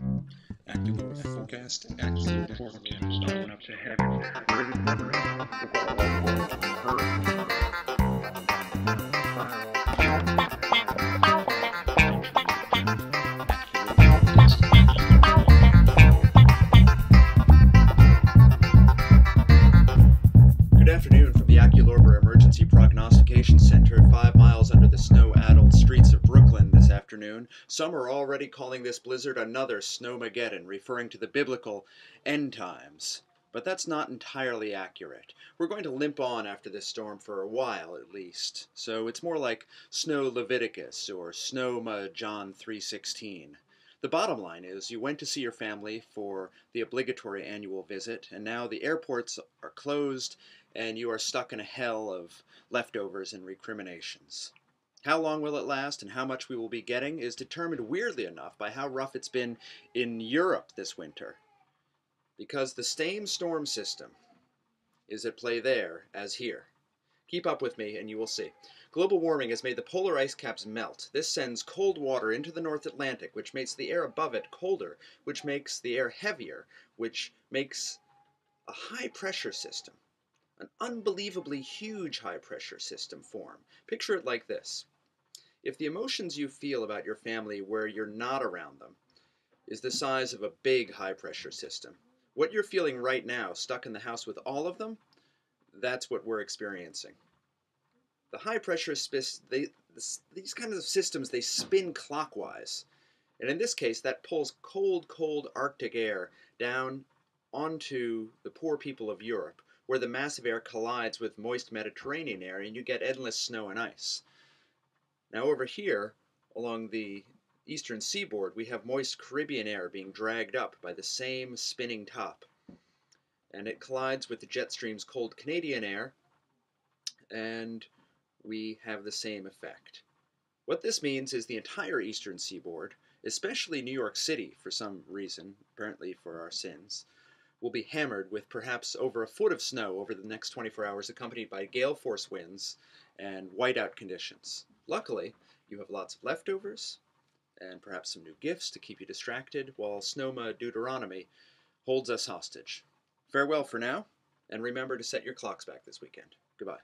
Acculorber forecast and Acculorber forecast going up to heaven. Good afternoon from the Acculorber Emergency Prognostication Center, 5 miles under the snow-addled streets of Brooklyn this afternoon. Some are already calling this blizzard another snowmaggeddon, referring to the biblical end times. But that's not entirely accurate. We're going to limp on after this storm for a while, at least. So it's more like Snow Leviticus or Snowma John 3:16. The bottom line is you went to see your family for the obligatory annual visit, and now the airports are closed, and you are stuck in a hell of leftovers and recriminations. How long will it last and how much we will be getting is determined, weirdly enough, by how rough it's been in Europe this winter. Because the same storm system is at play there as here. Keep up with me and you will see. Global warming has made the polar ice caps melt. This sends cold water into the North Atlantic, which makes the air above it colder, which makes the air heavier, which makes a high-pressure system, an unbelievably huge high-pressure system form. Picture it like this. If the emotions you feel about your family where you're not around them is the size of a big high-pressure system, what you're feeling right now, stuck in the house with all of them, that's what we're experiencing. The high-pressure these kinds of systems, they spin clockwise. And in this case, that pulls cold, cold Arctic air down onto the poor people of Europe, where the massive air collides with moist Mediterranean air, and you get endless snow and ice. Now over here, along the eastern seaboard, we have moist Caribbean air being dragged up by the same spinning top. And it collides with the jet stream's cold Canadian air, and we have the same effect. What this means is the entire eastern seaboard, especially New York City for some reason, apparently for our sins, will be hammered with perhaps over a foot of snow over the next 24 hours, accompanied by gale force winds and whiteout conditions. Luckily, you have lots of leftovers and perhaps some new gifts to keep you distracted, while Snowma Deuteronomy holds us hostage. Farewell for now, and remember to set your clocks back this weekend. Goodbye.